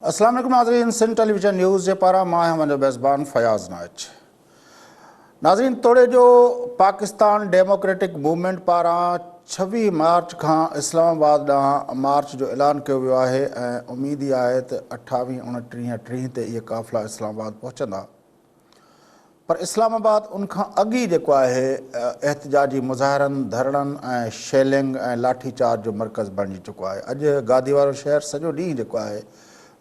अस्सलाम वालेकुम नाज़रीन, सिंध टेलीविजन न्यूज़ जे पारां मां आहियां मुंहिंजो मेज़बान फयाज़ नाइच। नाज़रीन, तोड़े जो पाकिस्तान डेमोक्रेटिक मूवमेंट पारां 26 मार्च खां इस्लामाबाद ॾांहुं मार्च जो ऐलान कयो वियो आहे ऐं उमेद ई आहे त 28, 29, 30 ते इहे काफ़िला इस्लामाबाद पहुचंदा। पर इस्लामाबाद उनखां अॻु ई जेको आहे एहतिजाजी मुज़ाहिरनि, धरणनि ऐं शेलिंग ऐं लाठी चार्ज जो मर्कज़ बणिजी चुको आहे। अॼु गादी वारो शहर सॼो ॾींहुं जेको आहे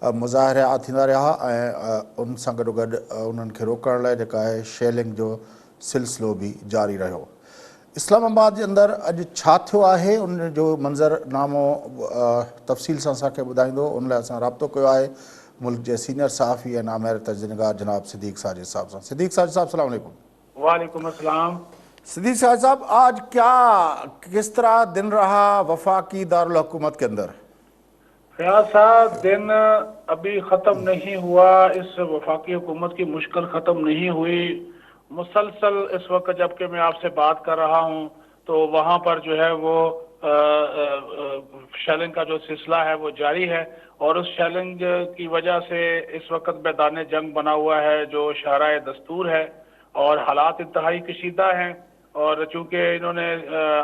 मुज़ाहिरा थींदा रहिया ऐं उन सां गॾोगॾु उन्हनि खे रोकण लाइ जेका आहे शेलिंग जो सिलसिलो बि जारी रहियो। इस्लामाबाद जे अंदरि अॼु छा थियो आहे उन जो मंज़रनामो तफ़सील सां असांखे ॿुधाईंदो। उन लाइ असां राब्तो कयो आहे मुल्क के सीनियर सहाफ़ी ऐं नामवर तजनिगार जनाब सिद्दीक़ साजिद साहब सां। सिद्दीक़ साजिद साहब अस्सलाम वालेकुम। वालेकुम अस्सलाम। सिद्दीक़ साजिद साहब, आज किस तरह दिन रहा वफाकी दारुल हुकूमत के अंदर? फयाज साहब, दिन अभी ख़त्म नहीं हुआ। इस वफाकी हुकूमत की मुश्किल ख़त्म नहीं हुई। मुसलसल इस वक्त जबकि मैं आपसे बात कर रहा हूँ तो वहाँ पर जो है वो शेलिंग का जो सिलसिला है वो जारी है और उस शेलिंग की वजह से इस वक्त मैदान जंग बना हुआ है जो शहराए दस्तूर है और हालात इंतहाई कशीदा हैं। और चूँकि इन्होंने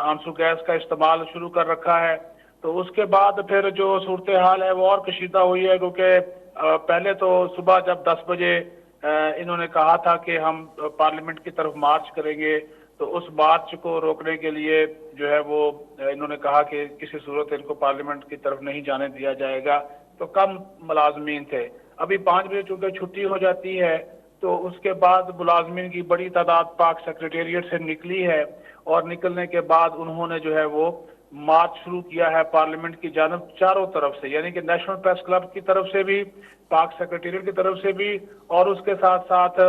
आंसू गैस का इस्तेमाल शुरू कर रखा है तो उसके बाद फिर जो सूरत हाल है वो और कशीदा हुई है, क्योंकि पहले तो सुबह जब 10 बजे इन्होंने कहा था कि हम पार्लियामेंट की तरफ मार्च करेंगे, तो उस मार्च को रोकने के लिए जो है वो इन्होंने कहा कि किसी सूरत इनको पार्लियामेंट की तरफ नहीं जाने दिया जाएगा। तो कम मुलाजमीन थे। अभी 5 बजे चूँकि छुट्टी हो जाती है तो उसके बाद मुलाजमीन की बड़ी तादाद पाक सेक्रेटेरिएट से निकली है और निकलने के बाद उन्होंने जो है वो मार्च शुरू किया है पार्लियामेंट की जानब चारों तरफ से, यानी कि नेशनल प्रेस क्लब की तरफ से भी, पाक सेक्रेटेरिएट की तरफ से भी और उसके साथ साथ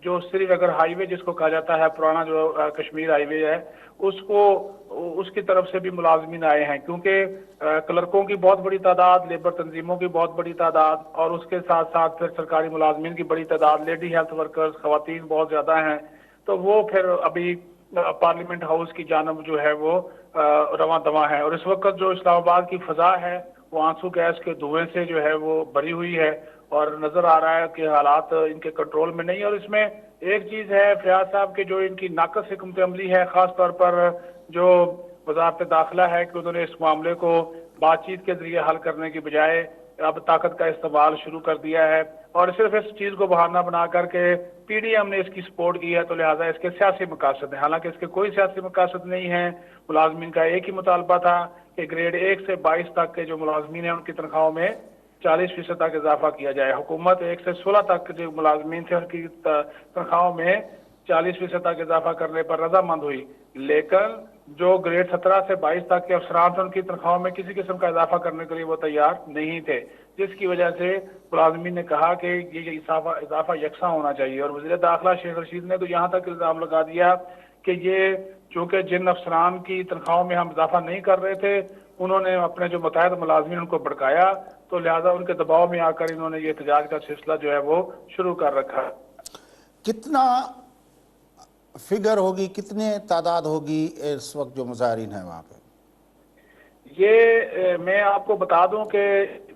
जो श्रीनगर हाईवे जिसको कहा जाता है, पुराना जो कश्मीर हाईवे है, उसकी तरफ से भी मुलाजमीन आए हैं, क्योंकि क्लर्कों की बहुत बड़ी तादाद, लेबर तंजीमों की बहुत बड़ी तादाद और उसके साथ साथ फिर सरकारी मुलाजमीन की बड़ी तादाद, लेडी हेल्थ वर्कर्स, खवातीन बहुत ज़्यादा हैं। तो वो फिर अभी पार्लियामेंट हाउस की जानब जो है वो रवां दवा है और इस वक्त जो इस्लामाबाद की फ़ज़ा है वो आंसू गैस के धुएं से जो है वो भरी हुई है और नज़र आ रहा है कि हालात इनके कंट्रोल में नहीं। और इसमें एक चीज़ है फयाज साहब कि जो इनकी नाक़स हिकमत अमली है, ख़ास तौर पर जो वज़ारत दाखिला है कि उन्होंने इस मामले को बातचीत के ज़रिए हल करने की बजाय अब ताकत का इस्तेमाल शुरू कर दिया है और सिर्फ इस चीज़ को बहाना बना करके PDM ने इसकी सपोर्ट की है, तो लिहाजा इसके सियासी मकासद हैं। हालांकि इसके कोई सियासी मकासद नहीं है। मुलाजमीन का एक ही मुतालबा था कि ग्रेड 1 से 22 तक के जो मुलाजमीन हैं उनकी तनख्वाहों में 40% तक इजाफा किया जाए। हुकूमत 1 से 16 तक जो मुलाजमीन थे उनकी तनख्वाहों में 40% तक इजाफा करने पर रजामंद हुई, लेकिन जो ग्रेड 17 से 22 तक के अफसरान थे उनकी तनख्वाहों में किसी किस्म का इजाफा करने के लिए वो तैयार नहीं थे, जिसकी वजह से मुलाजमीन ने कहा कि ये इजाफा यकसा होना चाहिए। और वज़ीर दाखिला शेख रशीद ने तो यहाँ तक इल्ज़ाम लगा दिया कि ये चूँकि जिन अफसरान की तनख्वाहों में हम इजाफा नहीं कर रहे थे उन्होंने अपने जो मुतहद मुलाजमीन उनको भड़काया, तो लिहाजा उनके दबाव में आकर इन्होंने ये एहतजाज का सिलसिला जो है वो शुरू कर रखा। कितना फिगर होगी, कितने तादाद होगी इस वक्त जो मुजाहिरीन हैं वहाँ पे? ये मैं आपको बता दूं कि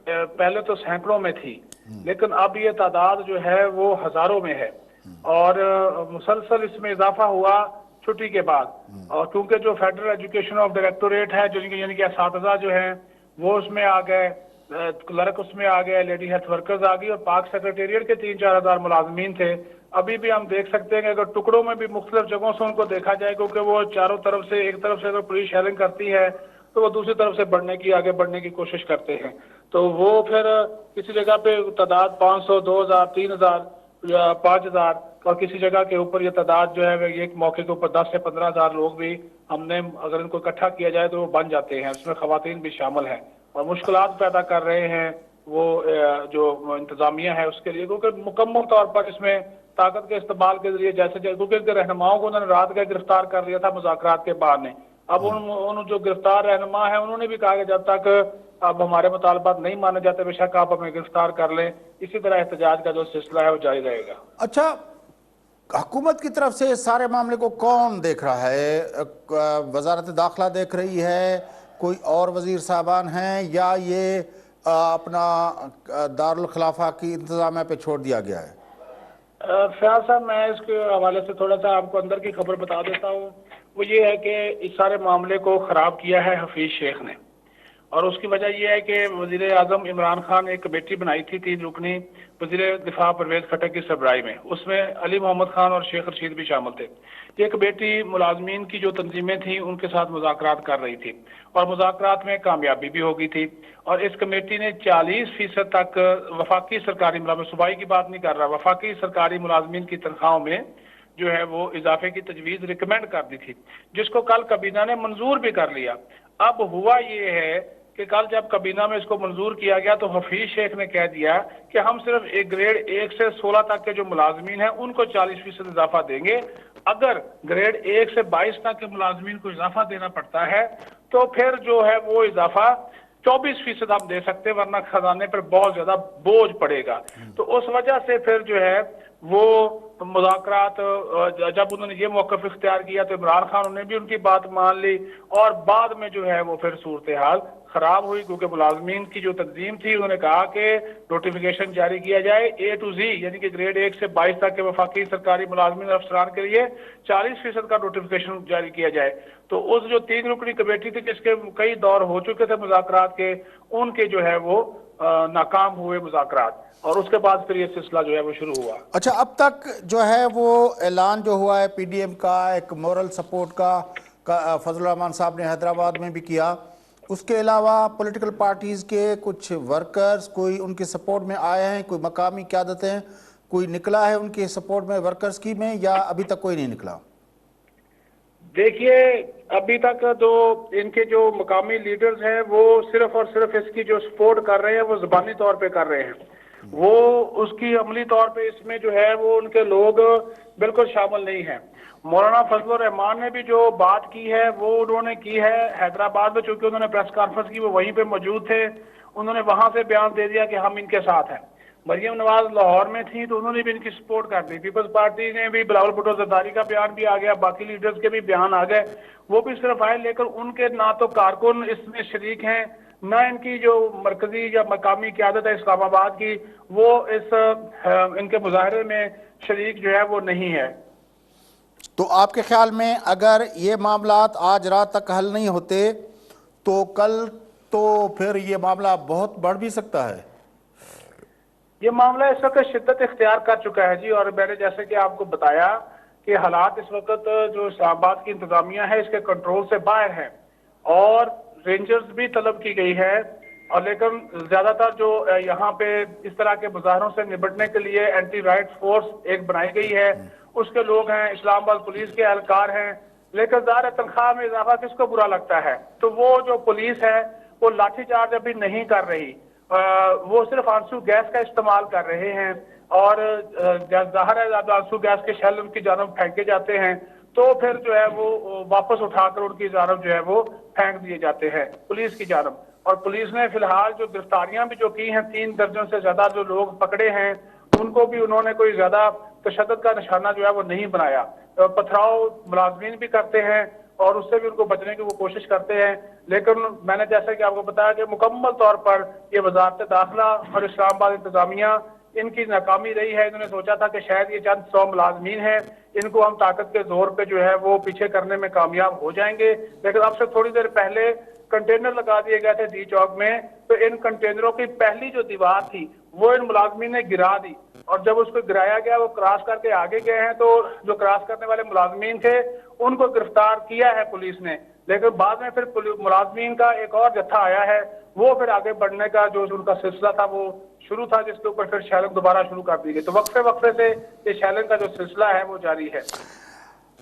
पहले तो सैकड़ों में थी, लेकिन अब ये तादाद जो है वो हजारों में है और मुसलसल इसमें इजाफा हुआ छुट्टी के बाद। और क्योंकि जो फेडरल एजुकेशन ऑफ डायरेक्टोरेट है, जो यानी कि असातिज़ा जो हैं वो उसमें आ गए, क्लर्क उसमें आ गए, लेडी हेल्थ वर्कर्स आ गई और पाक सेक्रेटेरिएट के 3-4 हज़ार मुलाजमीन थे। अभी भी हम देख सकते हैं कि अगर टुकड़ों में भी मुख्तलिफ जगहों से उनको देखा जाए, क्योंकि वो चारों तरफ से, एक तरफ से अगर पुलिस शेलिंग करती है तो वो दूसरी तरफ से आगे बढ़ने की कोशिश करते हैं, तो वो फिर किसी जगह पे तादाद 500, 2000, 3000 या 5000 और किसी जगह के ऊपर ये तादाद जो है एक मौके के ऊपर 10 से 15 हज़ार लोग भी हमने अगर इनको इकट्ठा किया जाए तो वो बन जाते हैं। उसमें खवातीन भी शामिल हैं और मुश्किलात पैदा कर रहे हैं वो जो इंतजामिया है उसके लिए, क्योंकि मुकम्मल तौर पर इसमें ताकत के इस्तेमाल के जरिए जैसे क्योंकि रहनुमाओं को उन्होंने रात का गिरफ्तार कर लिया था मुज़ाकरात के बहाने। अब उन जो गिरफ्तार रहनुमा है उन्होंने भी कहा कि जब तक अब हमारे मुतालबात नहीं माने जाते बेशक आप हमें गिरफ्तार कर लें। इसी तरह एहतजाज का जो सिलसिला है वो जारी रहेगा। अच्छा, हुकूमत की तरफ से इस सारे मामले को कौन देख रहा है? वजारत दाखिला देख रही है, कोई और वजीर साहबान हैं, या ये اپنا دارالخلافہ کی انتظامیہ پہ چھوڑ دیا گیا ہے؟ فیاض صاحب، میں اس کے حوالے سے تھوڑا سا آپ کو اندر کی خبر بتا دیتا ہوں. وہ یہ ہے کہ اس سارے معاملے کو خراب کیا ہے حفیظ شیخ نے، اور اس کی وجہ یہ ہے کہ وزیر اعظم عمران خان نے ایک کمیٹی بنائی تھی 3 رکنی وزیر دفاع پرویز خٹک کی سربراہی میں. اس میں علی محمد خان اور شیخ رشید بھی شامل تھے. یہ کمیٹی ملازمین کی جو تنظیمیں تھیں ان کے ساتھ مذاکرات کر رہی تھی، اور مذاکرات میں کامیابی بھی ہو گئی تھی. اور اس کمیٹی نے 40% تک وفاقی سرکاری ملازمین، صوبائی کی بات نہیں کر رہا، وفاقی سرکاری ملازمین کی تنخواہوں میں جو ہے وہ اضافے کی تجویز ریکمینڈ کر دی تھی، جس کو کل کابینہ نے منظور بھی کر لیا. اب ہوا یہ ہے کہ کل جب کابینہ میں اس کو منظور کیا گیا تو حفیظ شیخ نے کہہ دیا کہ ہم صرف گریڈ 1 سے 16 تک کے جو ملازمین ہیں ان کو 40% اضافہ دیں گے. اگر گریڈ 1 سے 22 تک کے ملازمین کو اضافہ دینا پڑتا ہے تو پھر جو ہے وہ اضافہ 24% ہم دے سکتے، ورنہ خزانے پر بہت زیادہ بوجھ پڑے گا. تو اس وجہ سے پھر جو ہے وہ مذاکرات، جب انہوں نے یہ موقف اختیار کیا تو عمران خان نے بھی ان کی بات مان لی، اور بعد میں جو ہے وہ پھر صورتحال خراب ہوئی، کیونکہ ملازمین کی جو تنظیم تھی انہوں نے کہا کہ نوٹیفیکیشن جاری کیا جائے A to Z، یعنی کہ گریڈ 1 سے 22 تک کے وفاقی سرکاری ملازمین اور افسران کے لیے 40% کا نوٹیفیکیشن جاری کیا جائے. تو اس جو 3 رکنی کمیٹی تھی جس کے کئی دور ہو چکے تھے مذاکرات کے، ان کے جو ہے وہ ناکام ہوئے مذاکرات، اور اس کے بعد پھر یہ سلسلہ جو ہے وہ شروع ہوا. اچھا، اب تک جو ہے وہ اعلان جو ہوا ہے پی ڈی ایم کا ایک مورل سپورٹ کا فضل الرحمان صاحب نے حیدرآباد میں بھی کیا، اس کے علاوہ پولیٹیکل پارٹیز کے کچھ ورکرز کوئی ان کے سپورٹ میں آئے ہیں، کوئی مقامی قیادتیں کوئی نکلا ہے ان کے سپورٹ میں ورکرز کی میں، یا ابھی تک کوئی نہیں نکلا؟ دیکھیے، ابھی تک تو ان کے جو مقامی لیڈرز ہیں وہ صرف اور صرف اس کی جو سپورٹ کر رہے ہیں وہ زبانی طور پہ کر رہے ہیں. وہ اس کی عملی طور پہ اس میں جو ہے وہ ان کے لوگ بالکل شامل نہیں ہیں. مولانا فضل الرحمان نے بھی جو بات کی ہے وہ انہوں نے کی ہے حیدرآباد میں، چونکہ انہوں نے پریس کانفرنس کی، وہ وہیں پہ موجود تھے، انہوں نے وہاں سے بیان دے دیا کہ ہم ان کے ساتھ ہیں. مریم نواز لاہور میں تھی تو انہوں نے بھی ان کی سپورٹ کر دی. پیپلز پارٹی نے بھی، بلاول بھٹو زرداری کا بیان بھی آ گیا، باقی لیڈرز کے بھی بیان آ گئے، وہ بھی صرف آئے، لیکن ان کے نہ تو کارکن اس میں شریک ہیں، نہ ان کی جو مرکزی یا مقامی قیادت ہے اسلام آباد کی وہ ان کے مظاہرے میں شریک جو ہے وہ نہیں ہے. تو آپ کے خیال میں اگر یہ معاملات آج رات تک حل نہیں ہوتے تو کل تو پھر یہ معاملہ بہت بڑھ بھی سکتا ہے؟ یہ معاملہ اس وقت شدت اختیار کر چکا ہے جی، اور میں نے جیسے کہ آپ کو بتایا کہ حالات اس وقت جو اسلام آباد کی انتظامیہ ہے اس کے کنٹرول سے باہر ہیں، اور رینجرز بھی طلب کی گئی ہے، اور لیکن زیادہ تر جو یہاں پہ اس طرح کے مظاہروں سے نمٹنے کے لیے اینٹی رائٹ فورس ایک بنائی گئی ہے، اس کے لوگ ہیں، اسلام آباد پولیس کے اہلکار ہیں. لیکن ظاہر تنخواہ میں اضافہ کس کو برا لگتا ہے؟ تو وہ جو پولیس ہے وہ لاٹھی چارج ابھی نہیں کر رہی، وہ صرف آنسو گیس کا استعمال کر رہے ہیں، اور ظاہر ہے جب آنسو گیس کے شیل ان کی جانب پھینکے جاتے ہیں تو پھر جو ہے وہ واپس اٹھا کر ان کی جانب جو ہے وہ پھینک دیے جاتے ہیں پولیس کی جانب. اور پولیس نے فی الحال جو گرفتاریاں بھی جو کی ہیں، 3 درجن سے زیادہ جو لوگ پکڑے ہیں ان کو بھی انہوں نے کوئی زیادہ تشدد کا نشانہ جو ہے وہ نہیں بنایا. پتھراؤ ملازمین بھی کرتے ہیں اور اس سے بھی ان کو بچنے کی وہ کوشش کرتے ہیں، لیکن میں نے جیسا کہ آپ کو بتایا کہ مکمل طور پر یہ وزارت داخلہ اور اسلام آباد انتظامیہ ان کی ناکامی رہی ہے. انہوں نے سوچا تھا کہ شاید یہ چند 100 ملازمین ہیں، ان کو ہم طاقت کے زور پہ جو ہے وہ پیچھے کرنے میں کامیاب ہو جائیں گے، لیکن اب سے تھوڑی دیر پہلے کنٹینر لگا دیے گئے تھے ڈی چوک میں، تو ان کنٹینروں کی پہلی جو دیوار تھی وہ ان ملازمین نے گرا دی، اور جب اس کو گرایا گیا وہ کراس کر کے آگے گئے ہیں تو جو کراس کرنے والے ملازمین تھے ان کو گرفتار کیا ہے پولیس نے، لیکن بعد میں پھر ملازمین کا ایک اور جتھا آیا ہے، وہ پھر آگے بڑھنے کا جو ان کا سلسلہ تھا وہ شروع تھا، جس کے اوپر پھر شیلنگ دوبارہ شروع کر دی گئی. تو وقفے سے یہ شیلنگ کا جو سلسلہ ہے وہ جاری ہے.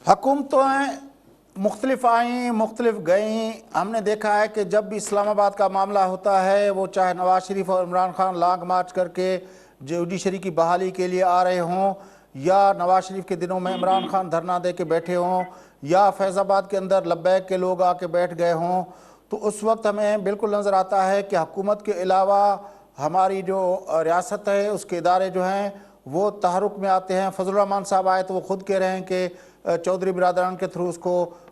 حکومتیں مختلف آئیں مختلف گئیں، ہم نے دیکھا ہے کہ جب بھی اسلام آباد کا معاملہ ہوتا ہے وہ چاہے نواز شریف اور عمران خان لانگ مارچ کر کے جوڈیشری کی بحالی کے لیے آ رہے ہوں، یا نواز شریف کے دنوں میں عمران خان دھرنا دے کے بیٹھے ہوں، یا فیض آباد کے اندر لبیک کے لوگ آ کے بیٹھ گئے ہوں، تو اس وقت ہمیں بالکل نظر آتا ہے کہ حکومت کے علاوہ ہماری جو ریاست ہے اس کے ادارے جو ہیں وہ تحرک میں آتے ہیں. فضل الرحمان صاحب آئے تو وہ خود کہہ رہے ہیں کہ چودھری برادران کے تھرو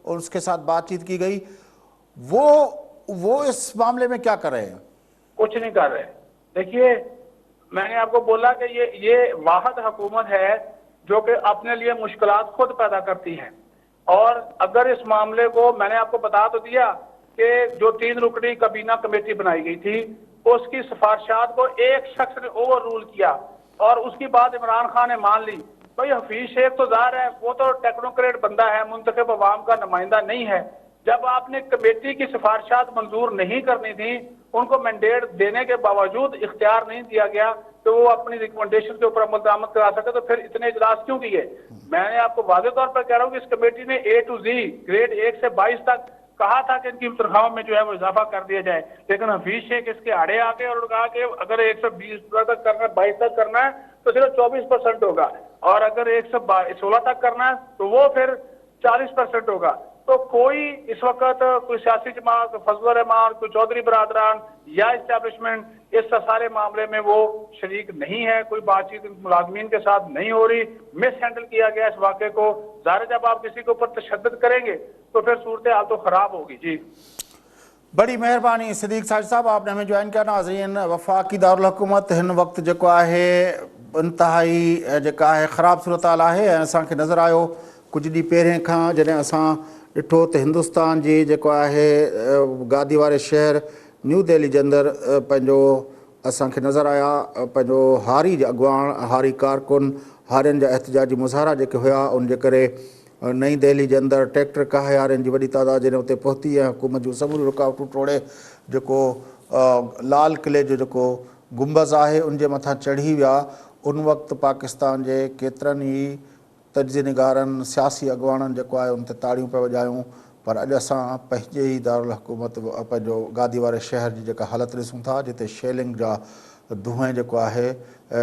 اس کے ساتھ بات چیت کی گئی. وہ اس معاملے میں کیا کر رہے ہیں؟ कुछ नहीं कर रहे। देखिए, मैंने आपको बोला कि ये वाहिद हुकूमत है जो कि अपने लिए मुश्किलात खुद पैदा करती है। और अगर इस मामले को, मैंने आपको बता तो दिया कि जो 3 रुकनी काबीना कमेटी बनाई गई थी, उसकी सिफारिशात को एक शख्स ने ओवर रूल किया और उसकी बात इमरान खान ने मान ली। भाई हफीज शेख तो ज़ाहिर है वो तो टेक्नोक्रेट बंदा है, मुंतखब अवाम का नुमाइंदा नहीं है। जब आपने कमेटी की सिफारिशात मंजूर नहीं करनी थी, उनको मैंडेट देने के बावजूद इख्तियार नहीं दिया गया तो वो अपनी रिकमेंडेशन के ऊपर अमल दरामद करा सके, तो फिर इतने इजलास क्यों किए? मैंने आपको वाज़ेह तौर पर कह रहा हूँ कि इस कमेटी ने A to Z ग्रेड 1 से 22 तक कहा था कि इनकी तनख्वाहों में जो है वो इजाफा कर दिया जाए, लेकिन हफीज शेख इसके आड़े आके और कहा कि अगर 120 तक करना है, 22 तक करना है तो सिर्फ 24% होगा, और अगर 116 तक करना है तो वो फिर 40% होगा। तो कोई इस वक्त कोई सियासी जमात, फजल रहमान, कोई चौधरी बरादरान या इस्टेब्लिशमेंट इस सारे मामले में वो शरीक नहीं है। कोई बातचीत मुलाजमीन के साथ नहीं हो रही, मिस हैंडल किया गया इस वाक़े को। ज़ाहिर जब आप किसी के ऊपर तशद्दुद करेंगे तो फिर सूरत हाल तो ख़राब होगी। जी, बड़ी मेहरबानी सिद्दीक साजिद साहब, आपने हमें ज्वाइन किया। नाज़रीन, वफ़ाक़ी दारुल हुकूमत हिन वक्त जेको आहे इंतहाई जेका आहे ख़राब सूरत हाल आहे। ऐं असांखे नज़र आयो कुझु ॾींहं पहिरें खां जॾहिं असां ॾिठो त हिंदुस्तान जी जेको आहे गादी वारे शहर न्यू दिल्ली जे अंदरि पंहिंजो असांखे नज़र आया पंहिंजो हारी अॻुवाण, हारी कारकुन, हारियुनि जा एहतजाजी मुज़ाहरा जेके हुआ, उन जे करे नई दिल्ली जे अंदरि ट्रैक्टर काहियारनि जी वॾी तादाद जॾहिं उते पहुती ऐं हुकूमत जूं समूरियूं रुकावटूं टोड़े जेको लाल किले जो जेको गुंबज़ आहे उन जे मथां चढ़ी विया, उन वक़्तु पाकिस्तान जे केतिरनि ई तजज़ियेनिगारनि, सियासी अॻुवाणनि जेको आहे उन ते ताड़ियूं पिया वॼायूं। पर अॼु असां पंहिंजे ई दारुल हुकूमत पंहिंजो गादी वारे शहर जी जेका हालति ॾिसूं था, जिते शेलिंग जा धुएं जेको आहे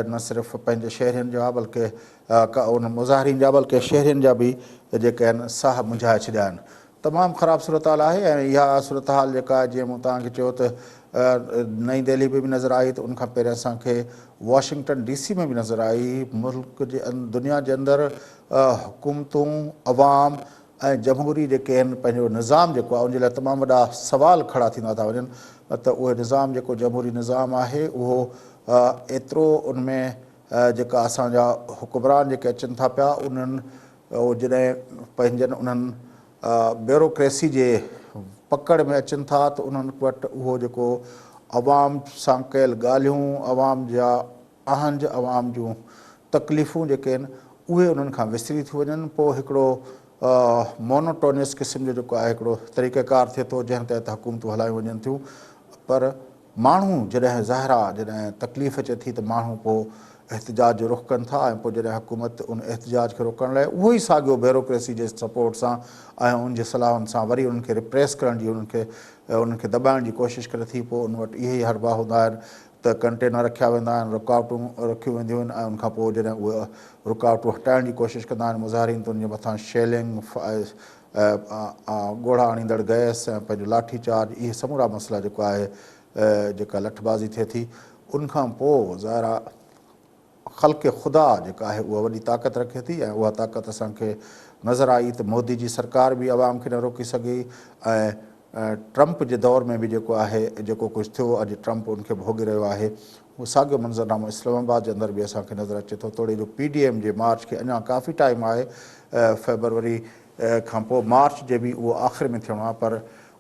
न सिर्फ़ु पंहिंजे शहरियुनि जा बल्कि उन मुज़ाहिरीन जा बल्कि शहरियुनि जा बि जेके आहिनि साह मुंझाए छॾिया आहिनि। तमामु ख़राबु सूरत हाल आहे। ऐं इहा सूरत हाल जेका आहे, जीअं मूं तव्हांखे चयो त नई दिल्ली में बि नज़र आई, त उनखां पहिरियों असांखे वॉशिंगटन DC में बि नज़र आई। मुल्क जे दुनिया जे अंदरि हुकूमतूं, अवाम ऐं जमहूरी जेके आहिनि, पंहिंजो निज़ाम जेको आहे उनजे लाइ तमामु वॾा सवाल खड़ा थींदा था वञनि। त उहे निज़ाम जेको जमहूरी निज़ाम आहे उहो एतिरो उनमें जेका असांजा हुकुमरान जेके अचनि था पिया, उन्हनि जॾहिं पंहिंजनि उन्हनि ब्यूरोक्रेसी जे पकड़ में अचनि था, त उन्हनि वटि उहो जेको अवाम सां कयल ॻाल्हियूं, अवाम जा आहंज, अवाम जूं तकलीफ़ूं जेके आहिनि उहे उन्हनि खां विसरी थी वञनि। पोइ हिकिड़ो मोनोटोनियस क़िस्म जो जेको आहे हिकिड़ो तरीक़ेकार थिए थो जंहिं तहत हुकूमतूं हलायूं वञनि थियूं। पर माण्हू जॾहिं ज़ाहिरा जॾहिं तकलीफ़ अचे थी त माण्हू पोइ एहतजाज जो रुख़ कनि था, ऐं पोइ जॾहिं हुकूमत उन एहतजाज खे रोकण लाइ उहो ई साॻियो ब्यूरोक्रेसी जे सपोर्ट सां ऐं उन जे सलाहनि सां वरी उन्हनि खे रिप्रेस करण जी, उन्हनि खे दॿाइण जी कोशिशि करे थी। पोइ उन वटि इहे ई हरबा हूंदा आहिनि त कंटेनर रखिया वेंदा आहिनि, रुकावटूं रखियूं वेंदियूं आहिनि, ऐं उनखां पोइ जॾहिं उहे रुकावटूं हटाइण जी कोशिशि कंदा आहिनि मुज़ाहिरीन, त उनजे मथां शेलिंग, ॻोढ़ा आणींदड़ गैस ऐं पंहिंजो लाठी चार्ज, इहे समूरा मसइला जेको आहे जेका लठबाज़ी थिए थी, उनखां पोइ ज़ाहिरा ख़ल्क़ ख़ुदा जेका आहे उहा वॾी ताक़त रखे थी। ऐं उहा ताक़त असांखे नज़र आई त मोदी जी सरकार बि आवाम खे न रोके सघी, ऐं ट्रंप जे दौर में बि जेको आहे जेको कुझु थियो, अॼु ट्रंप उनखे भोॻे रहियो आहे। उहो साॻियो मंज़रनामो इस्लामाबाद जे अंदरि बि असांखे नज़र अचे थो। तोड़े जो PDM जे मार्च खे अञा काफ़ी टाइम आहे, फेबरवरी खां पोइ मार्च जे बि उहो आख़िर में थियणो आहे, पर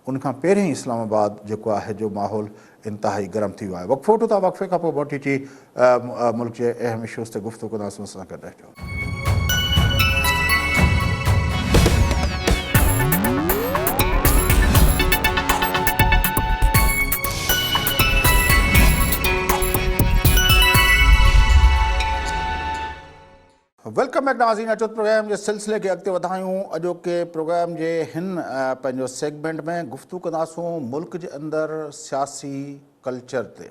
उनखां पहिरीं इस्लामाबाद जेको आहे जो माहौल इंतिहाई गरम थी वियो आहे। वक़्फ़ो वठूं था, वक़्फ़े खां पोइ मोटी अची मुल्क जे अहम इशूज़ ते गुफ़्तगू कंदासीं। असां गॾु रहिजो। वेलकम बैक नाज़रीन, अचो प्रोग्राम जे सिलसिले खे अॻिते वधायूं। अॼोके प्रोग्राम जे हिन पंहिंजो सेगमेंट में गुफ़्तगू कंदासूं मुल्क जे अंदरि सियासी कल्चर ते।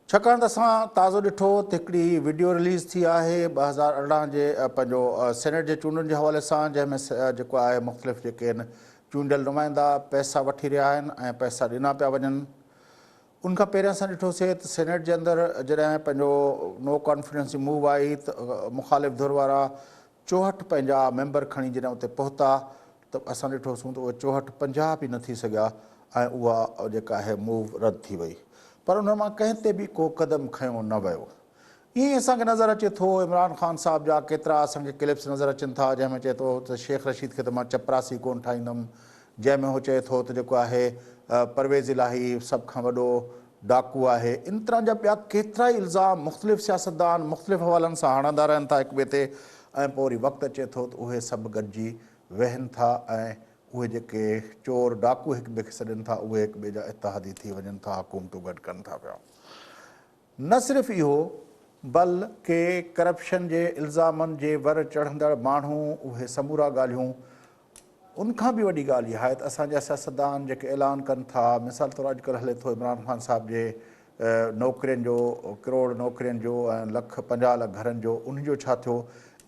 छाकाणि त असां ताज़ो ॾिठो त हिकिड़ी वीडियो रिलीज़ थी आहे 2018 जे पंहिंजो सेनेट जे चूंडनि जे हवाले सां, जंहिंमें जेको आहे मुख़्तलिफ़ जेके आहिनि चूंडियल नुमाइंदा पैसा वठी रहिया आहिनि ऐं पैसा ॾिना पिया वञनि। उनखां पहिरियों असां ॾिठोसीं त सेनेट जे अंदरि जॾहिं पंहिंजो नो कॉन्फिडेंस जी मूव आई, त मुख़ालिफ़ धुर वारा 64 पंहिंजा मेंबर खणी जॾहिं उते पहुता, त असां ॾिठोसीं त उहे 64 50 बि न थी सघिया, ऐं उहा जेका आहे मूव रद्द थी वई, पर उन मां कंहिं ते बि को क़दम खयों न वियो। ईअं ई असांखे नज़र अचे थो इमरान ख़ान साहिब जा केतिरा असांखे क्लिप्स नज़र अचनि था, जंहिंमें चए थो त शेख रशीद खे त मां चपरासी कोन ठाहींदुमि, जंहिंमें हू चए थो त जेको आहे परवेज़ इलाही सभ खां वॾो डाकू आहे। इन तरह जा ॿिया केतिरा ई इल्ज़ाम मुख़्तलिफ़ सियासतदान मुख़्तलिफ़ हवालनि सां हणंदा रहनि था हिक ॿिए ते, ऐं पोइ वरी वक़्तु अचे थो त उहे सभु गॾिजी वहनि था ऐं उहे जेके चोर डाकू हिक ॿिए खे सॾनि था उहे हिक ॿिए जा इतिहादी थी वञनि था, हुकूमतूं गॾु कनि था पिया। न सिर्फ़ु इहो बल्कि करप्शन जे इल्ज़ामनि जे वर चढ़ंदड़ माण्हू उहे समूरा ॻाल्हियूं, उनखां बि वॾी ॻाल्हि इहा आहे त असांजा सियासतदान जेके ऐलान कनि था, मिसाल तौरु अॼुकल्ह हले थो इमरान ख़ान साहिब जे नौकिरियुनि जो, करोड़ नौकिरियुनि जो ऐं 1,50,00,000 घरनि जो, उनजो छा थियो।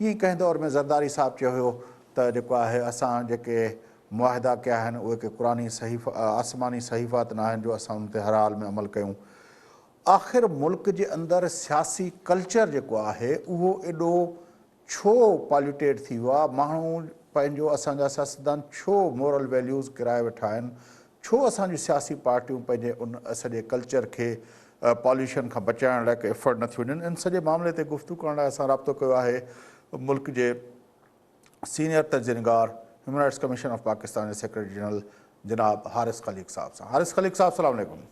ईअं कंहिं दौर में ज़रदारी साहिबु चयो हुयो त जेको आहे असां जेके मुआहिदा कया आहिनि उहे के क़ुरानी सहीफ़ा आसमानी सहीफ़ात न आहिनि जो असां उन ते हर हाल में अमल कयूं। आख़िर मुल्क जे अंदरि सियासी कल्चर जेको आहे उहो एॾो छो पॉल्यूटेड थी वियो आहे, माण्हू पंहिंजो असांजा सियासतदान छो मॉरल वैल्यूज़ किराए वेठा आहिनि, छो असांजूं सियासी पार्टियूं पंहिंजे उन सॼे कल्चर खे पॉल्यूशन खां बचाइण लाइ के एफर्ट नथियूं ॾियनि। इन सॼे मामले ते गुफ़्तगू करण लाइ असां राब्तो कयो आहे मुल्क जे सीनियर तजनिगार human rights commission of Pakistan जे सेक्रेटरी जनरल जनाब हारिस खलीक साहब सां। हारिस खलीक साहब अस्सलाम वालेकुम।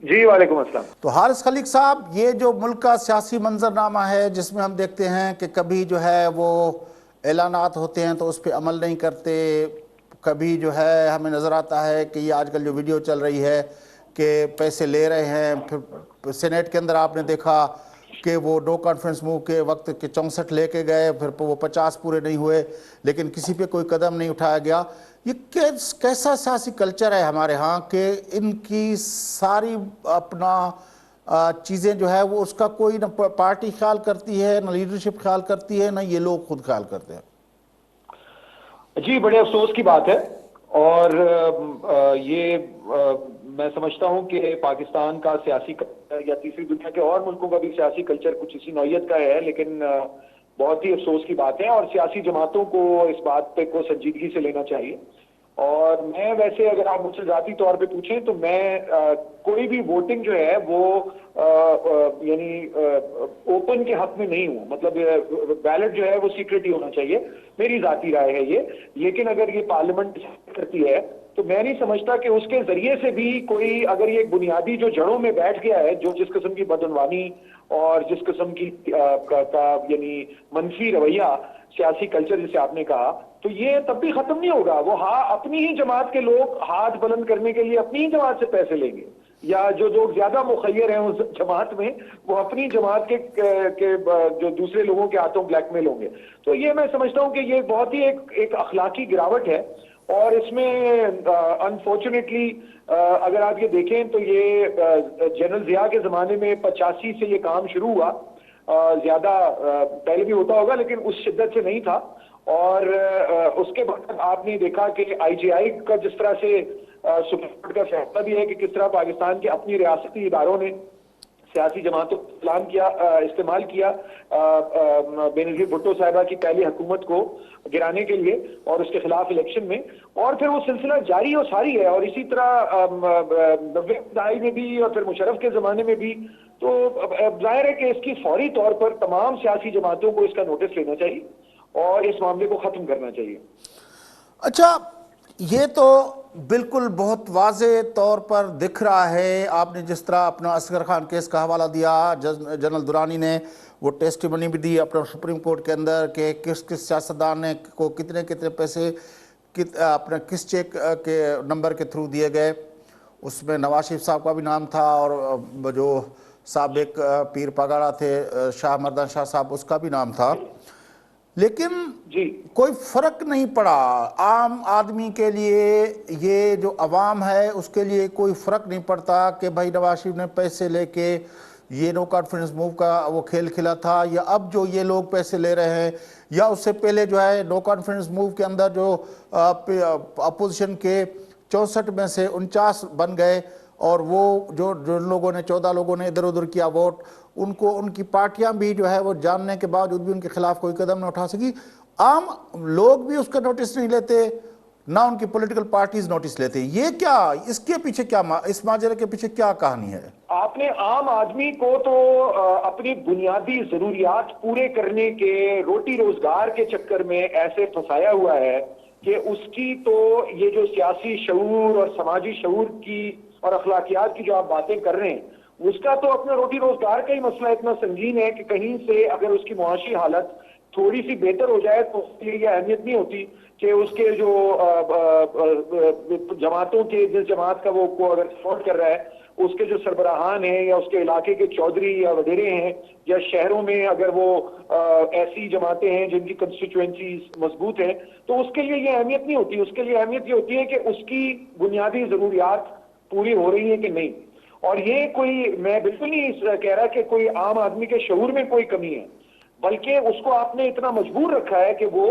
जी वालेकुम अस्सलाम। तो हारिस खलीक साहब, ये जो मुल्क का सियासी मंजरनामा है जिसमें हम देखते हैं कि कभी जो है वो ऐलानात होते हैं तो उस पर अमल नहीं करते, कभी जो है हमें नज़र आता है कि ये आजकल जो वीडियो चल रही है कि पैसे ले रहे हैं, फिर सेनेट के अंदर आपने देखा कि वो नो कॉन्फ्रेंस मूव के वक्त के 64 लेके गए, फिर वो 50 पूरे नहीं हुए, लेकिन किसी पे कोई कदम नहीं उठाया गया। ये कैसा सियासी कल्चर है हमारे यहाँ कि इनकी सारी अपना चीज़ें जो है वो उसका कोई न पार्टी ख्याल करती है, न लीडरशिप ख्याल करती है, न ये लोग खुद ख्याल करते हैं। जी, बड़े अफसोस की बात है। और ये मैं समझता हूं कि पाकिस्तान का सियासी कल्चर या तीसरी दुनिया के और मुल्कों का भी सियासी कल्चर कुछ इसी नौयत का है, लेकिन बहुत ही अफसोस की बात है और सियासी जमातों को इस बात पे को संजीदगी से लेना चाहिए। और मैं वैसे अगर आप मुझसे ज़ाती तौर पे पूछें तो मैं कोई भी वोटिंग जो है वो यानी ओपन के हक में नहीं हूँ, मतलब बैलेट जो है वो सीक्रेट ही होना चाहिए, मेरी ज़ाती राय है ये। लेकिन अगर ये पार्लियामेंट करती है तो मैं नहीं समझता कि उसके जरिए से भी कोई, अगर ये एक बुनियादी जो जड़ों में बैठ गया है, जो जिस किस्म की बदनवानी और जिस किस्म की यानी मनफी रवैया सियासी कल्चर जिसे आपने कहा, तो ये तब भी खत्म नहीं होगा। वो अपनी ही जमात के लोग हाथ बुलंद करने के लिए अपनी ही जमात से पैसे लेंगे, या जो लोग ज्यादा मुखय्यर हैं उस जमात में वो अपनी जमात के जो दूसरे लोगों के हाथों ब्लैकमेल होंगे। तो ये मैं समझता हूँ कि ये बहुत ही एक अखलाकी गिरावट है। और इसमें अनफॉर्चुनेटली अगर आप ये देखें तो ये जनरल जिया के ज़माने में 85 से ये काम शुरू हुआ, ज़्यादा पहले भी होता होगा लेकिन उस शिद्दत से नहीं था। और उसके बाद आपने देखा कि IGI का जिस तरह से सुप्रीम कोर्ट का फैसला भी है कि किस तरह पाकिस्तान के अपनी रियासती इदारों ने सियासी जमातों को इस्तेमाल किया बेनज़ीर भुट्टो साहिबा की पहली हुकूमत को गिराने के लिए और उसके खिलाफ इलेक्शन में, और फिर वो सिलसिला जारी और सारी है। और इसी तरह 90 दहाई में भी और फिर मुशर्रफ के ज़माने में भी। तो जाहिर है कि इसकी फौरी तौर पर तमाम सियासी जमातों को इसका नोटिस लेना चाहिए और इस मामले को ख़त्म करना चाहिए। अच्छा, ये तो बिल्कुल बहुत वाज़े तौर पर दिख रहा है। आपने जिस तरह अपना असगर खान केस का हवाला दिया, जनरल दुरानी ने वो टेस्टिमनी भी दी अपने सुप्रीम कोर्ट के अंदर कि किस किस सियासतदान ने को कितने कितने पैसे अपने किस चेक के नंबर के थ्रू दिए गए। उसमें नवाज शरीफ साहब का भी नाम था और जो साबिक पीर पगाड़ा थे शाह मर्दान शाह साहब, उसका भी नाम था। लेकिन जी कोई फ़र्क नहीं पड़ा आम आदमी के लिए, ये जो अवाम है उसके लिए कोई फ़र्क नहीं पड़ता कि भाई नवाज शरीफ ने पैसे लेके ये नो कॉन्फ्रेंस मूव का वो खेल खेला था, या अब जो ये लोग पैसे ले रहे हैं, या उससे पहले जो है नो कॉन्फ्रेंस मूव के अंदर जो अपोजिशन के 64 में से 49 बन गए, और वो जो लोगों ने 14 लोगों ने इधर उधर किया वोट, उनको उनकी पार्टियां भी जो है वो जानने के बावजूद भी उनके खिलाफ कोई कदम न उठा सकी। आम लोग भी उसका नोटिस नहीं लेते, ना उनकी पॉलिटिकल पार्टीज नोटिस लेते हैं। ये क्या, इसके पीछे क्या, इस माजरे के पीछे क्या कहानी है? आपने आम आदमी को तो अपनी बुनियादी जरूरियात पूरे करने के, रोटी रोजगार के चक्कर में ऐसे फंसाया हुआ है कि उसकी तो ये जो सियासी शऊर और समाजी शऊर की और अखलाकियात की जो आप बातें कर रहे हैं, उसका तो अपना रोटी रोजगार का ही मसला इतना संगीन है कि कहीं से अगर उसकी मुआशी हालत थोड़ी सी बेहतर हो जाए तो उसके लिए अहमियत नहीं होती कि उसके जो जमातों के, जिस जमात का वो को अगर सपोर्ट कर रहा है, उसके जो सरबराहान हैं या उसके इलाके के चौधरी या वडेरे हैं, या शहरों में अगर वो ऐसी जमातें हैं जिनकी कंस्टिट्यूएंसी मजबूत है, तो उसके लिए ये अहमियत नहीं होती। उसके लिए अहमियत ये होती है कि उसकी बुनियादी जरूरियात पूरी हो रही है कि नहीं। और ये कोई, मैं बिल्कुल नहीं कह रहा कि कोई आम आदमी के शऊर में कोई कमी है, बल्कि उसको आपने इतना मजबूर रखा है कि वो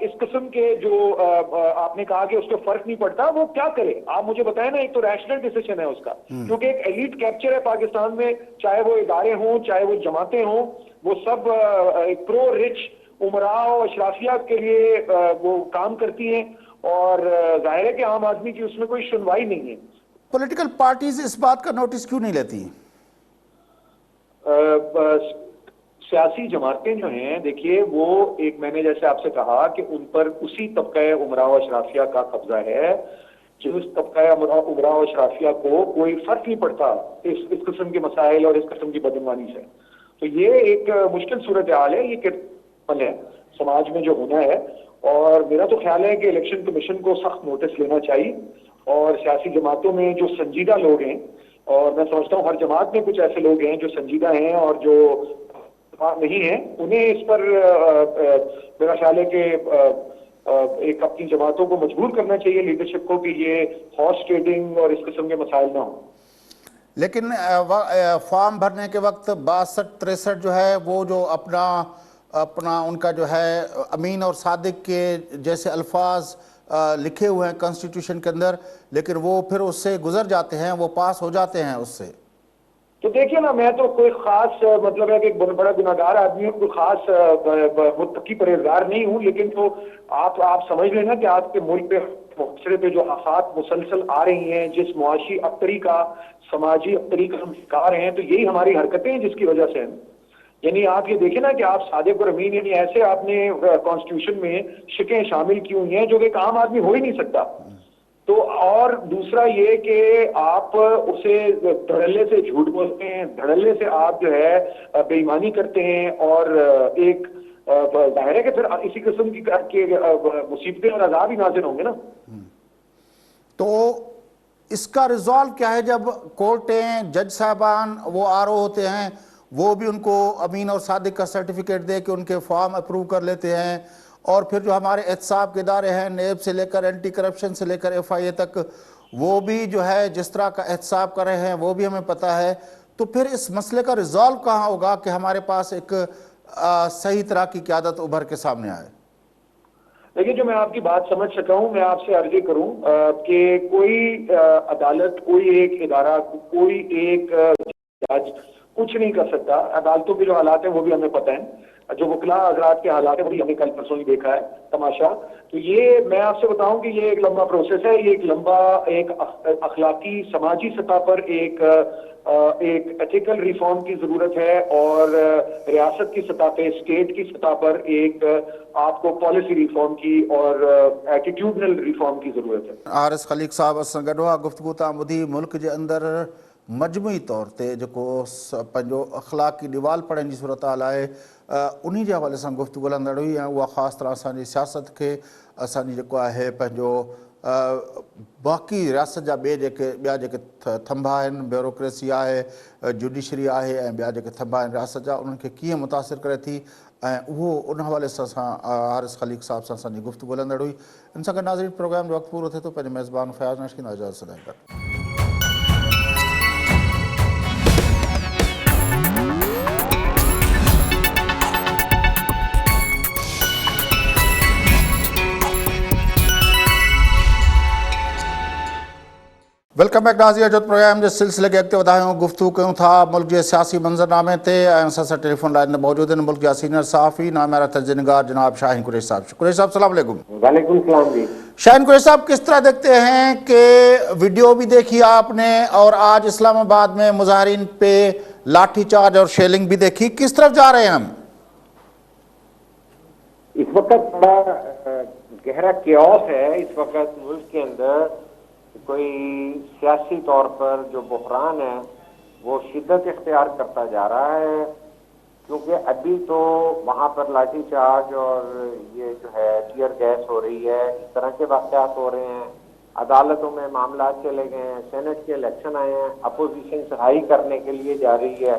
इस किस्म के जो आपने कहा कि उसको फर्क नहीं पड़ता, वो क्या करे। आप मुझे बताएं ना, एक तो रैशनल डिसीजन है उसका, क्योंकि एक एलीट कैप्चर है पाकिस्तान में, चाहे वो इदारे हों चाहे वो जमातें हों, वो सब एक प्रो रिच उमराव अशराफिया के लिए वो काम करती हैं, और जाहिर है कि आम आदमी की उसमें कोई सुनवाई नहीं है। पॉलिटिकल पार्टीज इस बात का नोटिस क्यों नहीं लेती? सियासी जमातें जो हैं, देखिए वो एक, मैंने जैसे आपसे कहा कि उन पर उसी तबका उमराव अशराफिया का कब्जा है, जिस तबका उमराव अशराफिया को कोई फर्क नहीं पड़ता इस किस्म के मसाइल और इस किस्म की बदनवानी से। तो ये एक मुश्किल सूरत हाल है, ये किरपन है समाज में जो होना है। और मेरा तो ख्याल है कि इलेक्शन कमीशन को सख्त नोटिस लेना चाहिए, और सियासी जमातों में जो संजीदा लोग हैं, और मैं समझता हूँ हर जमात में कुछ ऐसे लोग हैं जो संजीदा हैं और जो नहीं है, उन्हें इस पर मेरा ख्याल है कि एक अपनी जमातों को मजबूर करना चाहिए, लीडरशिप को, कि ये हॉर्स ट्रेडिंग और इस किस्म के मसाइल ना हो। लेकिन फॉर्म भरने के वक्त 62-63 जो है वो जो अपना उनका जो है अमीन और सादिक के जैसे अल्फाज लिखे हुए हैं कॉन्स्टिट्यूशन के अंदर, लेकिन वो फिर उससे गुजर जाते हैं, वो पास हो जाते हैं उससे। तो देखिए ना, मैं तो कोई खास मतलब है कि एक बड़ा गुनाहगार आदमी हूँ, कोई खास मुत्तकी परहेजगार नहीं हूँ, लेकिन तो आप समझ लेना कि आपके मुल्क पे मुआशरे पे जो आफात मुसलसल आ रही हैं, जिस मुआशी अबतरी का, समाजी अबतरी का हम शिकार हैं, तो यही हमारी हरकतें हैं जिसकी वजह से हैं। यानी आप ये देखें ना कि आप सादिक और अमीन, यानी ऐसे आपने कॉन्स्टिट्यूशन में शिकें शामिल की हुई हैं जो कि एक आम आदमी हो ही नहीं सकता। तो और दूसरा ये कि आप उसे धड़ल्ले से झूठ बोलते हैं, धड़ल्ले से आप जो है बेईमानी करते हैं, और एक जाहिर है कि फिर इसी किस्म की मुसीबतें और अजाब ही नाज़िल होंगे ना। तो इसका रिजॉल्व क्या है? जब कोर्टें, जज साहबान वो आरओ होते हैं, वो भी उनको अमीन और सादिक का सर्टिफिकेट दे के उनके फॉर्म अप्रूव कर लेते हैं, और फिर जो हमारे एहतसाब के इदारे हैं, नेब से लेकर एंटी करप्शन से लेकर FIA तक, वो भी जो है जिस तरह का एहतसाब कर रहे हैं वो भी हमें पता है। तो फिर इस मसले का रिजॉल्व कहाँ होगा कि हमारे पास एक सही तरह की क़यादत उभर के सामने आए? देखिए, जो मैं आपकी बात समझ सका हूँ, मैं आपसे अर्जी करूँ कि कोई अदालत, कोई एक इदारा, कोई एक जज कुछ नहीं कर सकता। अदालतों के जो हालात हैं वो भी हमें पता है, जो वकला हजरात के हालात है वो भी हमने कल परसों ही देखा है तमाशा। तो ये मैं आपसे बताऊं कि ये एक लंबा प्रोसेस है, ये एक लंबा, एक अखलाकी समाजी सतह पर एक एथिकल रिफॉर्म की जरूरत है, और रियासत की सतह पे, स्टेट की सतह पर एक आपको पॉलिसी रिफॉर्म की और एटीट्यूडनल रिफॉर्म की जरूरत है। हारिस खलीक साहब असां गॾु हुआ, गुफ्तगू तां ॿुधी मुल्क जे अंदरि मजमूई तौर ते जेको पंहिंजो अख़लाक़ी दीवाल पढ़ण जी सूरत हाल आहे, उन्ही जे हवाले सां गुफ्तगू हलंदड़ हुई, ऐं उहा ख़ासि तरह असांजी सियासत खे, असांजी जेको आहे पंहिंजो बाक़ी रियासत जा ॿिया जेके थंभा आहिनि, ब्यूरोक्रेसी आहे, जुडिशरी आहे, ऐं ॿिया जेके थंभा आहिनि रियासत जा, उन्हनि खे कीअं मुतासिर करे थी, ऐं उहो उन हवाले सां असां हारिस खलीक साहब सां असांजी गुफ्तगू हलंदड़ हुई। इन सां गॾु नाज़रीन, प्रोग्राम जो वक़्तु पूरो थिए थो। पंहिंजे मेज़बान फयाज़ नशकीन इजाज़त सदाईं। वेलकम बैक नाज़रीन जो प्रोग्राम जे सिलसिले के अॻिते वधायूं गुफ़्तगू कयूं था मुल्क जे सियासी मंज़रनामे ते ऐं असां सां टेलीफोन लाइन में मौजूद आहिनि मुल्क जा सीनियर सहाफ़ी नामयारा तर्जुमेगार जनाब शाहीन कुरैशी साहब। कुरैशी साहब सलाम अलैकुम। वालेकुम सलाम जी। शाहीन कुरैशी साहब, किस तरह देखते हैं कि वीडियो भी देखी आपने और आज इस्लामाबाद में मुजाहिरीन पे लाठीचार्ज और शेलिंग भी देखी, किस तरफ जा रहे हैं हम? इस वक्त बड़ा गहरा क्यास है इस वक्त मुल्क के अंदर। कोई सियासी तौर पर जो बहरान है वो शिद्दत इख्तियार करता जा रहा है, क्योंकि अभी तो वहाँ पर लाठीचार्ज और ये जो है टीयर गैस हो रही है, इस तरह के वाक़यात हो रहे हैं। अदालतों में मामला चले गए हैं, सेनेट के इलेक्शन आए हैं, अपोजिशन सहाई करने के लिए जा रही है,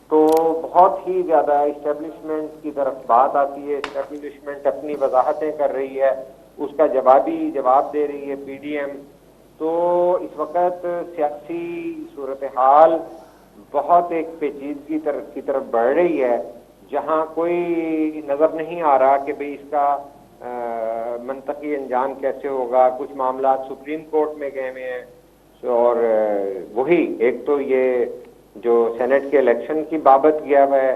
तो बहुत ही ज़्यादा इस्टेब्लिशमेंट की तरफ बात आती है। इस्टेब्लिशमेंट अपनी वजाहतें कर रही है, उसका जवाब दे रही है पीडीएम। तो इस वक्त सियासी सूरत हाल बहुत एक पेचीदगी की तरफ बढ़ रही है, जहां कोई नज़र नहीं आ रहा कि भाई इसका मंतकी अंजाम कैसे होगा। कुछ मामला सुप्रीम कोर्ट में गए हुए हैं और वही एक तो ये जो सेनेट के इलेक्शन की बाबत गया हुआ है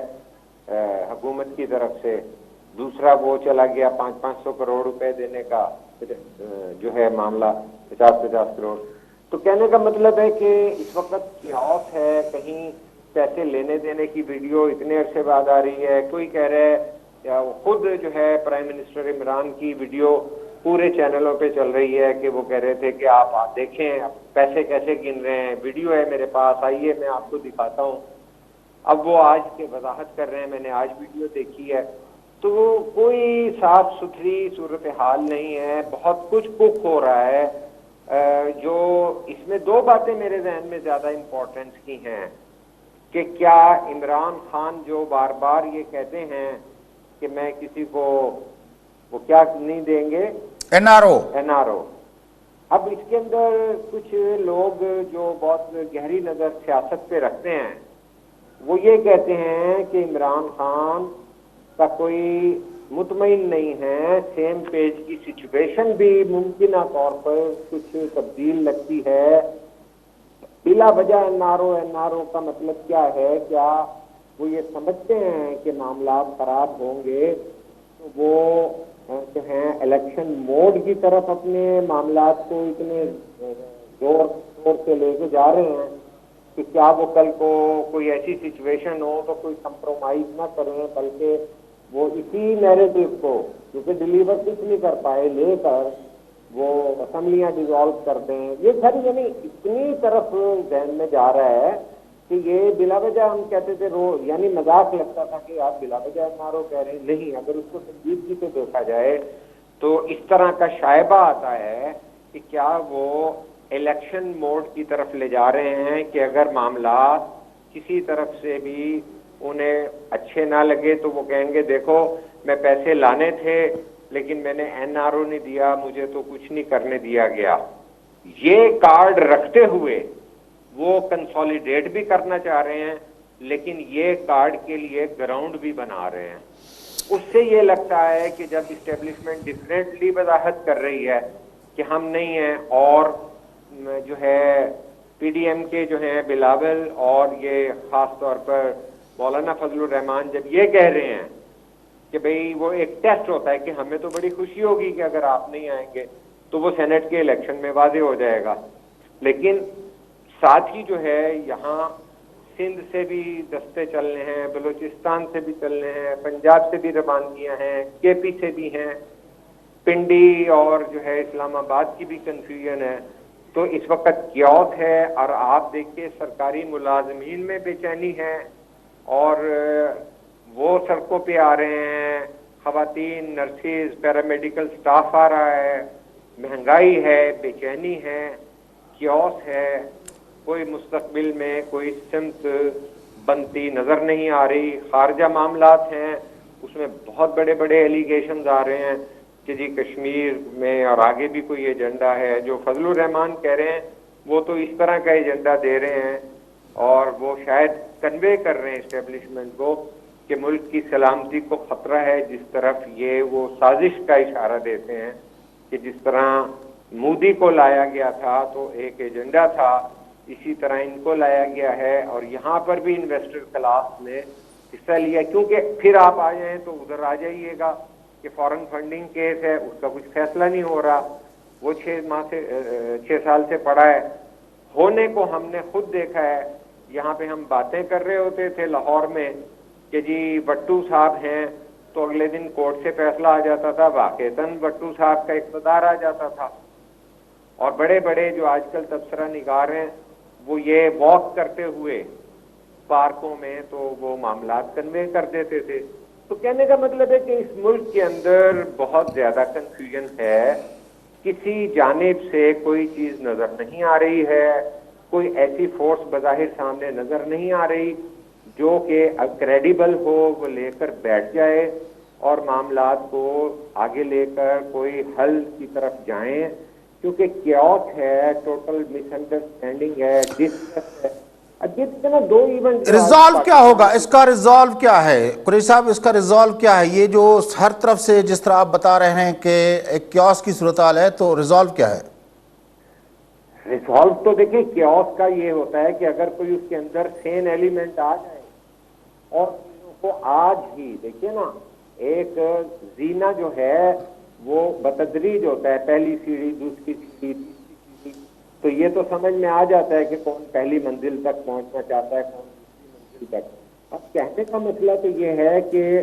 हुकूमत की तरफ से, दूसरा वो चला गया 500 करोड़ रुपए देने का जो है मामला 50 करोड़। तो कहने का मतलब है कि इस वक्त क्यास है, कहीं पैसे लेने देने की वीडियो इतने अरसे बाद आ रही है। कोई कह रहा है, खुद जो है प्राइम मिनिस्टर इमरान की वीडियो पूरे चैनलों पे चल रही है कि वो कह रहे थे कि आप देखें पैसे कैसे गिन रहे हैं, वीडियो है मेरे पास, आइए मैं आपको दिखाता हूँ। अब वो आज के वजाहत कर रहे हैं, मैंने आज वीडियो देखी है, तो कोई साफ सुथरी सूरत हाल नहीं है, बहुत कुछ कुक हो रहा है। जो इसमें दो बातें मेरे जहन में ज्यादा इंपॉर्टेंस की हैं कि क्या इमरान खान जो बार बार ये कहते हैं कि मैं किसी को वो क्या नहीं देंगे, एनआरओ। अब इसके अंदर कुछ लोग जो बहुत गहरी नजर सियासत पे रखते हैं वो ये कहते हैं कि इमरान खान का कोई मुतमईन नहीं है, सेम पेज की सिचुएशन भी मुमकिन तौर पर कुछ तब्दील लगती है। बिला वजह एनआरओ का मतलब क्या है? क्या वो ये समझते हैं कि मामला खराब होंगे तो वो जो है इलेक्शन मोड की तरफ अपने मामला को इतने जोर से लेके जा रहे हैं कि क्या वो कल को कोई ऐसी सिचुएशन हो तो कोई कंप्रोमाइज ना करें, बल्कि वो इसी नैरेटिव को, क्योंकि डिलीवर कुछ नहीं कर पाए, लेकर वो असेंबलियां डिसॉल्व कर दें। ये सारी यानी इतनी तरफ जहन में जा रहा है कि ये बिलावजह हम कहते थे यानी मजाक लगता था कि आप बिलावजह एनआरओ कह रहे हैं। नहीं, अगर उसको संजीदगी से देखा जाए तो इस तरह का शायबा आता है कि क्या वो इलेक्शन मोड की तरफ ले जा रहे हैं कि अगर मामला किसी तरफ से भी उन्हें अच्छे ना लगे तो वो कहेंगे देखो मैं पैसे लाने थे लेकिन मैंने एनआरओ नहीं दिया, मुझे तो कुछ नहीं करने दिया गया। ये कार्ड रखते हुए वो कंसोलिडेट भी करना चाह रहे हैं, लेकिन ये कार्ड के लिए ग्राउंड भी बना रहे हैं। उससे ये लगता है कि जब इस्टेब्लिशमेंट डिफरेंटली वजाहत कर रही है कि हम नहीं हैं, और जो है पीडीएम के जो है बिलावल और ये खास तौर पर मौलाना फजलुर रहमान जब ये कह रहे हैं कि भाई वो एक टेस्ट होता है कि हमें तो बड़ी खुशी होगी कि अगर आप नहीं आएंगे तो वो सेनेट के इलेक्शन में वाजे हो जाएगा, लेकिन साथ ही जो है यहाँ सिंध से भी दस्ते चलने हैं, बलूचिस्तान से भी चलने हैं, पंजाब से भी रवानगियां हैं, केपी से भी हैं, पिंडी और जो है इस्लामाबाद की भी कंफ्यूजन है। तो इस वक्त क्यास है और आप देखिए सरकारी मुलाजमीन में बेचैनी है और वो सड़कों पे आ रहे हैं, खवातीन, नर्सेज, पैरामेडिकल स्टाफ आ रहा है, महंगाई है, बेचैनी है, क्यास है, कोई मुस्तकबिल में कोई सिमत बनती नजर नहीं आ रही। खारजा मामलात हैं, उसमें बहुत बड़े बड़े एलिगेशंस आ रहे हैं कि जी कश्मीर में और आगे भी कोई एजेंडा है। जो फजलुर रहमान कह रहे हैं वो तो इस तरह का एजेंडा दे रहे हैं और वो शायद कन्वे कर रहे हैं इस्टेब्लिशमेंट को कि मुल्क की सलामती को खतरा है, जिस तरफ ये वो साजिश का इशारा देते हैं कि जिस तरह مودی کو لایا گیا تھا تو ایک ایجنڈا تھا, اسی طرح ان کو لایا گیا ہے, اور یہاں پر بھی انویسٹر کلاس نے حصہ لیا, کیونکہ پھر آپ آ جائیں تو ادھر آ جائیے گا کہ فارن فنڈنگ کیس ہے, اس کا کچھ فیصلہ نہیں ہو رہا, وہ 6 سال سے پڑا ہے. ہونے کو ہم نے خود دیکھا ہے. یہاں پہ ہم باتیں کر رہے ہوتے تھے لاہور میں کہ جی بٹو صاحب ہیں, تو اگلے دن کورٹ سے فیصلہ آ جاتا تھا, واقعتاً بٹو صاحب کا اقتدار آ جاتا تھا. اور بڑے بڑے جو آج کل تبصرہ نگار ہیں وہ یہ واک کرتے ہوئے پارکوں میں تو وہ معاملات کنوے کر دیتے تھے. تو کہنے کا مطلب ہے کہ اس ملک کے اندر بہت زیادہ کنفیوژن ہے, کسی جانب سے کوئی چیز نظر نہیں آ رہی ہے, کوئی ایسی فورس بظاہر سامنے نظر نہیں آ رہی جو کہ کریڈیبل ہو, وہ لے کر بیٹھ جائے اور معاملات کو آگے لے کر کوئی حل کی طرف جائیں, کیونکہ کیوس ہے, ٹوٹل مس انڈرسٹینڈنگ ہے, ڈسٹرس ہے. اب یہ نا 2 ایونٹ ریزالو کیا ہوگا, اس کا ریزالو کیا ہے قریشی صاحب, اس کا ریزالو کیا ہے؟ یہ جو ہر طرف سے جس طرح آپ بتا رہے ہیں کہ ایک کیوس کی صورتحال ہے, تو ریزالو کیا ہے؟ ریزالو تو دیکھیں کیوس کا یہ ہوتا ہے کہ اگر کوئی اس کے اندر سین ایلیمنٹ آ جائے اور چیزوں کو آج ہی دیکھیے نا, ایک زینہ جو ہے وہ بتدریج ہوتا ہے, پہلی سیڑھی, دوسری سیڑھی, تیسری سیڑھی, تو یہ تو سمجھ میں آ جاتا ہے کہ کون پہلی منزل تک پہنچنا چاہتا ہے, کون دوسری منزل تک. اب کہنے کا مسئلہ تو یہ ہے کہ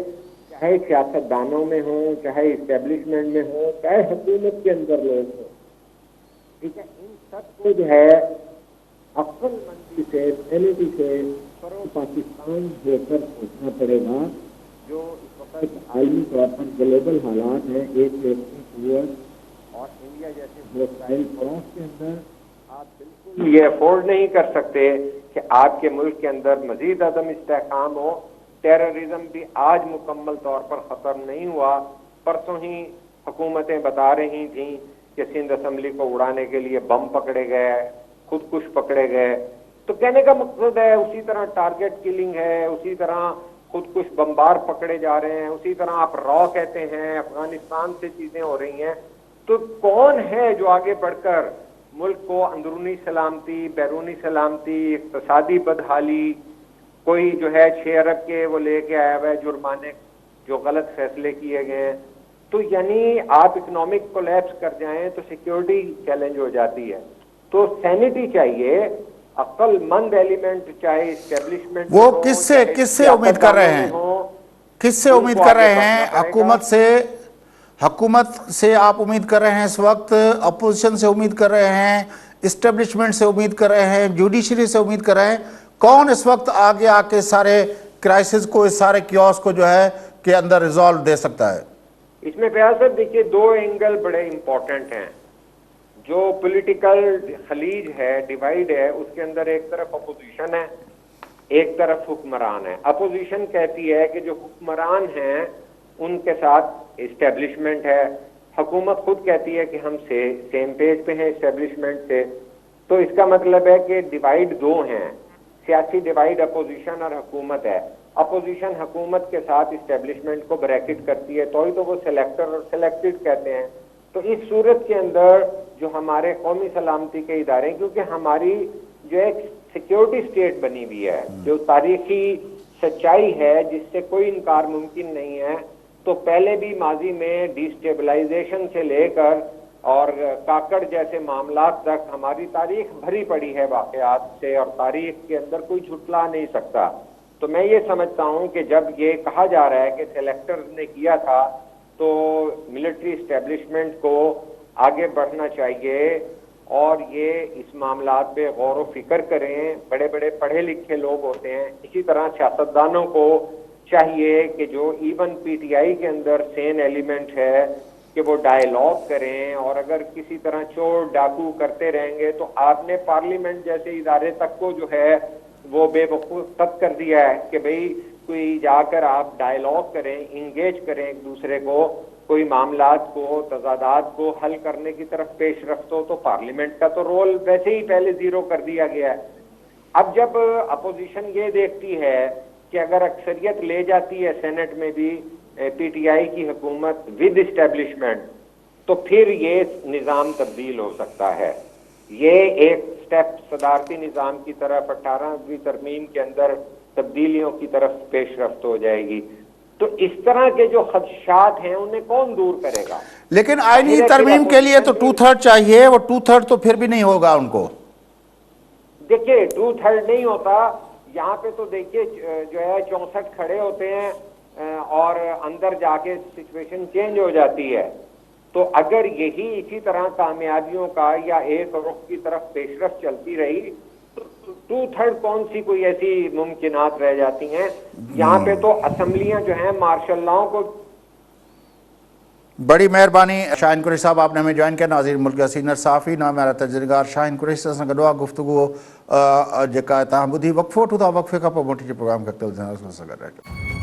چاہے سیاست دانوں میں ہوں, چاہے اسٹیبلشمنٹ میں ہوں, چاہے حکومت کے اندر لوگ ہوں, ٹھیک ہے, ان سب کو جو ہے عقل مندی سے, سینٹی سے پرو پاکستان ہو کر سوچنا پڑے گا. جو اس وقت عالمی طور پر گلوبل حالات ہیں, ایک اور انڈیا جیسے ہوسٹائل پڑوس کے اندر آپ بالکل یہ افورڈ نہیں کر سکتے کہ آپ کے ملک کے اندر مزید عدم استحکام ہو. ٹیررزم بھی آج مکمل طور پر ختم نہیں ہوا. پرسوں ہی حکومتیں بتا رہی تھیں کہ سندھ اسمبلی کو اڑانے کے لیے بم پکڑے گئے, خود کش پکڑے گئے. تو کہنے کا مقصد ہے اسی طرح ٹارگٹ کلنگ ہے, اسی طرح خود کش بمبار پکڑے جا رہے ہیں, اسی طرح آپ را کہتے ہیں, افغانستان سے چیزیں ہو رہی ہیں. تو کون ہے جو آگے بڑھ کر ملک کو اندرونی سلامتی, بیرونی سلامتی, اقتصادی بدحالی, کوئی جو ہے 6 ارب کے وہ لے کے آیا ہوا ہے جرمانے جو غلط فیصلے کیے گئے ہیں. تو یعنی آپ اکنامک کولیپس کر جائیں تو سیکیورٹی چیلنج ہو جاتی ہے. تو سینٹی چاہیے, عقل مند ایلیمنٹ, چاہے اسٹیبلشمنٹ وہ کس سے امید کر رہے ہیں, کس سے امید کر رہے ہیں؟ حکومت سے آپ امید کر رہے ہیں اس وقت, اپوزیشن سے امید کر رہے ہیں, اسٹیبلشمنٹ سے امید کر رہے ہیں, جوڈیشری سے امید کر رہے ہیں؟ کون اس وقت آگے آ کے سارے کرائسس کو, اس سارے کیوس کو جو ہے کہ اندر ریزالو دے سکتا ہے؟ اس میں پیار صاحب دیکھیے 2 اینگل بڑے امپورٹنٹ ہیں. جو پولیٹیکل خلیج ہے, ڈیوائیڈ ہے, اس کے اندر ایک طرف اپوزیشن ہے, ایک طرف حکمران ہے. اپوزیشن کہتی ہے کہ جو حکمران ہیں ان کے ساتھ اسٹیبلشمنٹ ہے. حکومت خود کہتی ہے کہ ہم سیم پیج پہ ہیں اسٹیبلشمنٹ سے. تو اس کا مطلب ہے کہ ڈیوائیڈ 2 ہیں, سیاسی ڈیوائیڈ اپوزیشن اور حکومت ہے. اپوزیشن حکومت کے ساتھ اسٹیبلشمنٹ کو بریکٹ کرتی ہے, تو ہی تو وہ سلیکٹر اور سلیکٹڈ کہتے ہیں. تو اس صورت کے اندر جو ہمارے قومی سلامتی کے ادارے ہیں, کیونکہ ہماری جو ایک سیکیورٹی اسٹیٹ بنی ہوئی ہے, جو تاریخی سچائی ہے جس سے کوئی انکار ممکن نہیں ہے, تو پہلے بھی ماضی میں ڈی اسٹیبلائزیشن سے لے کر اور کاکڑ جیسے معاملات تک ہماری تاریخ بھری پڑی ہے واقعات سے, اور تاریخ کے اندر کوئی جھٹلا نہیں سکتا. تو میں یہ سمجھتا ہوں کہ جب یہ کہا جا رہا ہے کہ سلیکٹرز نے کیا تھا, تو ملٹری اسٹیبلشمنٹ کو آگے بڑھنا چاہیے اور یہ اس معاملات پہ غور و فکر کریں. بڑے بڑے پڑھے لکھے لوگ ہوتے ہیں, اسی طرح سیاستدانوں کو چاہیے کہ جو ایون پی ٹی آئی کے اندر سین ایلیمنٹ ہے کہ وہ ڈائیلاگ کریں. اور اگر کسی طرح چور ڈاکو کرتے رہیں گے تو آپ نے پارلیمنٹ جیسے ادارے تک کو جو ہے وہ بے وقوف تک کر دیا ہے کہ بھئی کوئی جا کر آپ ڈائیلاگ کریں, انگیج کریں ایک دوسرے کو, کوئی معاملات کو, تضادات کو حل کرنے کی طرف پیش رفت ہو. تو پارلیمنٹ کا تو رول ویسے ہی پہلے 0 کر دیا گیا ہے. اب جب اپوزیشن یہ دیکھتی ہے کہ اگر اکثریت لے جاتی ہے سینٹ میں بھی پی ٹی آئی کی حکومت ود اسٹیبلشمنٹ, تو پھر یہ نظام تبدیل ہو سکتا ہے. یہ ایک سٹیپ صدارتی نظام کی طرف 18ویں ترمیم کے اندر تبدیلیوں کی طرف پیش رفت ہو جائے گی. تو اس طرح کے جو خدشات ہیں انہیں کون دور کرے گا؟ لیکن آئینی ترمیم کے لیے تو 2/3 چاہیے, وہ 2/3 تو پھر بھی نہیں ہوگا ان کو. دیکھیے 2/3 نہیں ہوتا یہاں پہ, تو دیکھیے جو ہے 64 کھڑے ہوتے ہیں اور اندر جا کے سچویشن چینج ہو جاتی ہے. تو اگر یہی اسی طرح کامیابیوں کا یا ایک رخ کی طرف پیش رفت چلتی رہی تو 2/3 کون سی کوئی ایسی ممکنات رہ جاتی ہیں. یہاں پہ تو اسمبلیاں جو ہیں مارشل لاؤں کو. بڑی مہربانی شاہین قریشی صاحب, آپ نے ہمیں جوائن کیا. ناظرین, ملک کا سینئر صحافی نام میرا تجزیہگار شاہین قریشی سے گڈوا گفتگو جکا تاں بدھی وقفو وٹھو था, وقفے کا پوइ मोटी जे प्रोग्राम खे अॻिते वधाइण सां गॾु